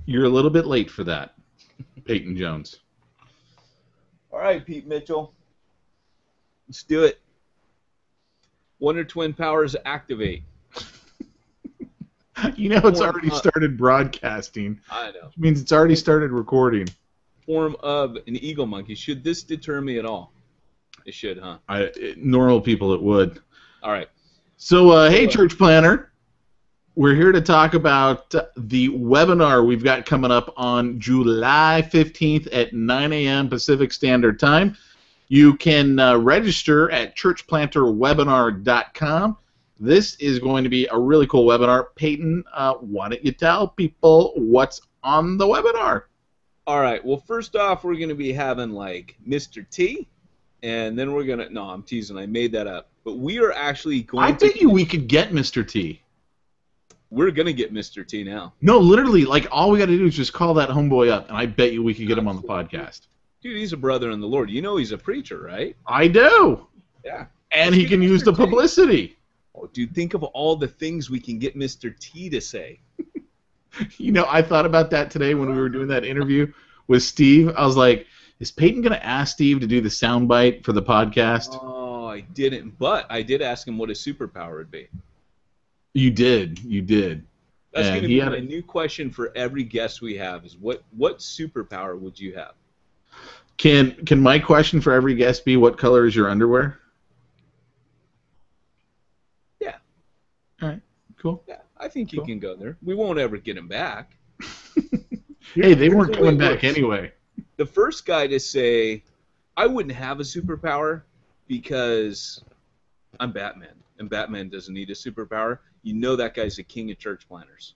You're a little bit late for that, Peyton Jones. All right, Pete Mitchell. Let's do it. Wonder Twin powers activate. You know it's already started broadcasting. I know. Which means it's already started recording. Form of an eagle monkey. Should this deter me at all? It should, huh? Normal people, it would. All right. So, hey, church planner. We're here to talk about the webinar we've got coming up on July 15th at 9 a.m. Pacific Standard Time. You can register at churchplanterwebinar.com. This is going to be a really cool webinar. Peyton, why don't you tell people what's on the webinar? All right. Well, first off, we're going to be having, like, Mr. T, and then we're going to – no, I'm teasing. I made that up. But we are actually going to – I bet you we could get Mr. T. We're going to get Mr. T now. No, literally, like, all we got to do is just call that homeboy up, and I bet you we could get him on the podcast. Dude, he's a brother in the Lord. You know he's a preacher, right? I do. Yeah. And he can use the publicity. Oh, dude, think of all the things we can get Mr. T to say. You know, I thought about that today when we were doing that interview with Steve. I was like, is Peyton going to ask Steve to do the soundbite for the podcast? Oh, I didn't. But I did ask him what his superpower would be. You did. You did. That's going to be a new question for every guest we have is what superpower would you have? Can my question for every guest be what color is your underwear? Yeah. All right. Cool. Yeah, I think you can go there. We won't ever get him back. Hey, they weren't coming back anyway. The first guy to say, I wouldn't have a superpower because I'm Batman, and Batman doesn't need a superpower. You know that guy's the king of church planners.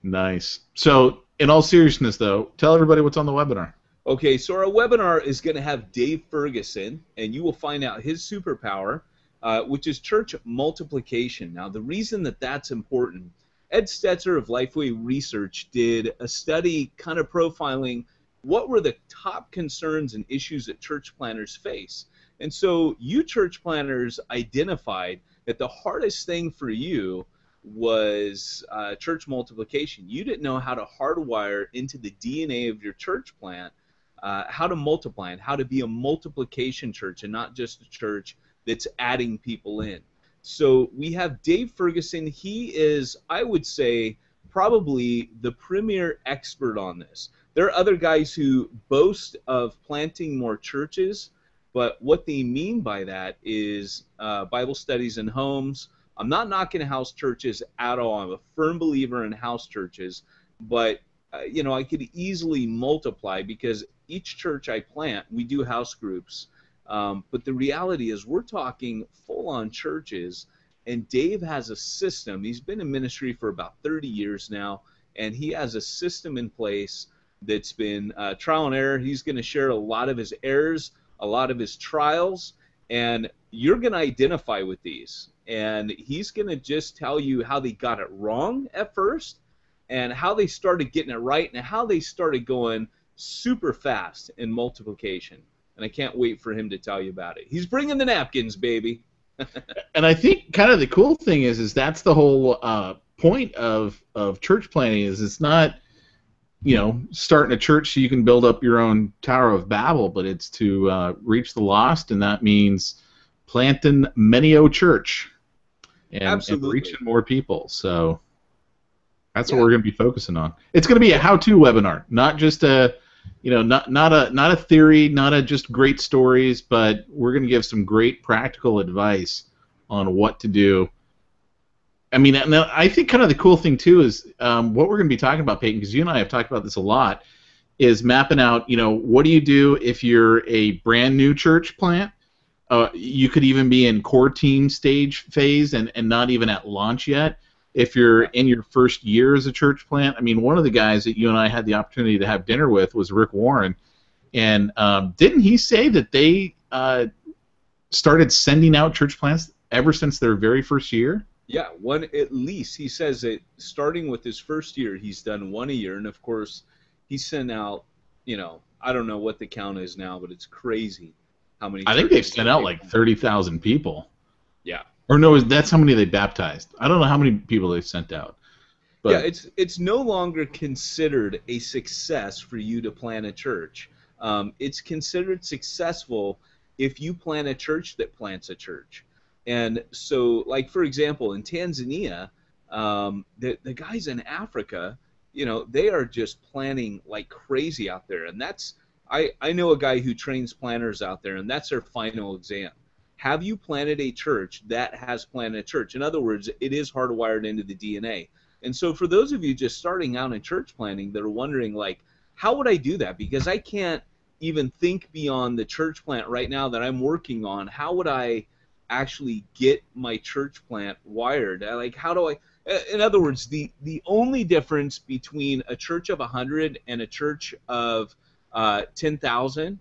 Nice. So, in all seriousness, though, tell everybody what's on the webinar. Okay, so our webinar is going to have Dave Ferguson, and you will find out his superpower, which is church multiplication. Now, the reason that that's important, Ed Stetzer of Lifeway Research did a study kind of profiling what were the top concerns and issues that church planners face. And so you church planners identified that the hardest thing for you was church multiplication. You didn't know how to hardwire into the DNA of your church plant how to multiply and how to be a multiplication church and not just a church that's adding people in. So we have Dave Ferguson. He is, I would say, probably the premier expert on this. There are other guys who boast of planting more churches, but what they mean by that is Bible studies in homes. I'm not knocking house churches at all. I'm a firm believer in house churches, but you know, I could easily multiply because each church I plant, we do house groups. But the reality is we're talking full-on churches, and Dave has a system. He's been in ministry for about 30 years now, and he has a system in place that's been trial and error. He's going to share a lot of his errors, a lot of his trials, and you're going to identify with these. And he's going to just tell you how they got it wrong at first and how they started getting it right and how they started going super fast in multiplication. And I can't wait for him to tell you about it. He's bringing the napkins, baby. And I think kind of the cool thing is that's the whole point of church planning is it's not, you know, starting a church so you can build up your own Tower of Babel, but it's to reach the lost, and that means planting many-o church and reaching more people. So that's what we're going to be focusing on. It's going to be a how-to webinar, not just a, you know, not a theory, not a just great stories, but we're going to give some great practical advice on what to do. I mean, and I think kind of the cool thing too is what we're going to be talking about, Peyton, because you and I have talked about this a lot, is mapping out, you know, what do you do if you're a brand new church plant? You could even be in core team stage phase and not even at launch yet. If you're in your first year as a church plant, I mean, one of the guys that you and I had the opportunity to have dinner with was Rick Warren, and didn't he say that they started sending out church plants ever since their very first year? Yeah, one at least. He says that starting with his first year, he's done one a year, and of course, he sent out, you know, I don't know what the count is now, but it's crazy how many. I think they've sent out like 30,000 people. Yeah. Or no, that's how many they baptized. I don't know how many people they've sent out. Yeah, But it's no longer considered a success for you to plant a church. It's considered successful if you plant a church that plants a church. And so, like for example, in Tanzania, the guys in Africa, they are just planting like crazy out there. And I know a guy who trains planners out there, and that's their final exam. Have you planted a church that has planted a church? In other words, it is hardwired into the DNA. And so for those of you just starting out in church planting that are wondering, like, how would I do that? Because I can't even think beyond the church plant right now that I'm working on. How would I actually get my church plant wired? Like, how do I? In other words, the only difference between a church of 100 and a church of 10,000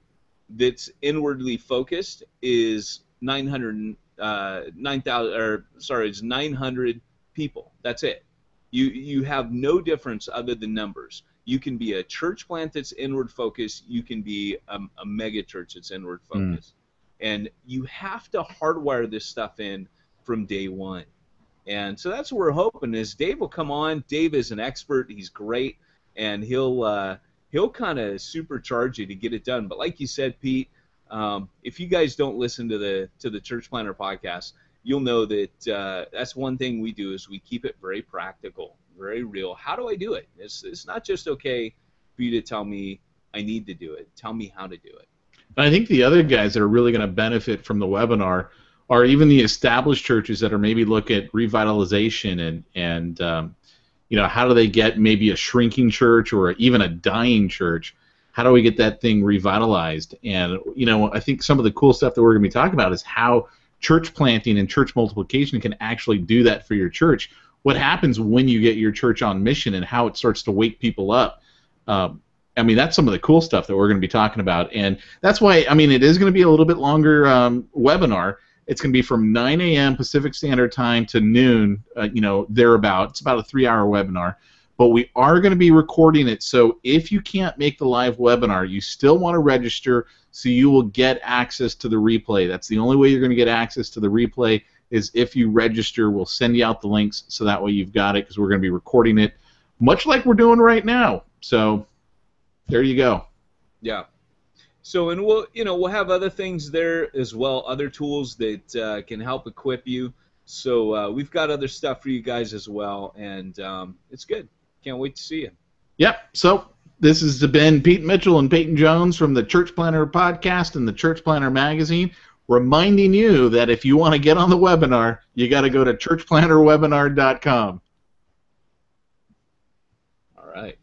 that's inwardly focused is 9,000, or sorry, it's 900 people. That's it. You have no difference other than numbers. You can be a church plant that's inward focused. You can be a mega church that's inward focused. And you have to hardwire this stuff in from day one. And so that's what we're hoping is Dave will come on. Dave is an expert. He's great, and he'll kind of supercharge you to get it done. But like you said, Pete, if you guys don't listen to the Church Planter podcast, you'll know that that's one thing we do is we keep it very practical, very real. How do I do it? It's not just okay for you to tell me I need to do it. Tell me how to do it. I think the other guys that are really going to benefit from the webinar are even the established churches that are maybe look at revitalization and how do they get maybe a shrinking church or even a dying church? How do we get that thing revitalized? And I think some of the cool stuff that we're going to be talking about is how church planting and church multiplication can actually do that for your church. What happens when you get your church on mission and how it starts to wake people up. That's some of the cool stuff that we're going to be talking about. And that's why, it is going to be a little bit longer webinar. It's going to be from 9 a.m. Pacific Standard Time to noon, thereabout. It's about a 3-hour webinar. But we are going to be recording it, so if you can't make the live webinar, you still want to register so you will get access to the replay. That's the only way you're going to get access to the replay is if you register. We'll send you out the links so that way you've got it because we're going to be recording it much like we're doing right now. So there you go. Yeah. So, and we'll have other things there as well, other tools that can help equip you. So we've got other stuff for you guys as well, and it's good. Can't wait to see you. Yep. So this has been Pete Mitchell and Peyton Jones from the Church Planter Podcast and the Church Planter Magazine, reminding you that if you want to get on the webinar, you got to go to churchplanterwebinar.com. All right.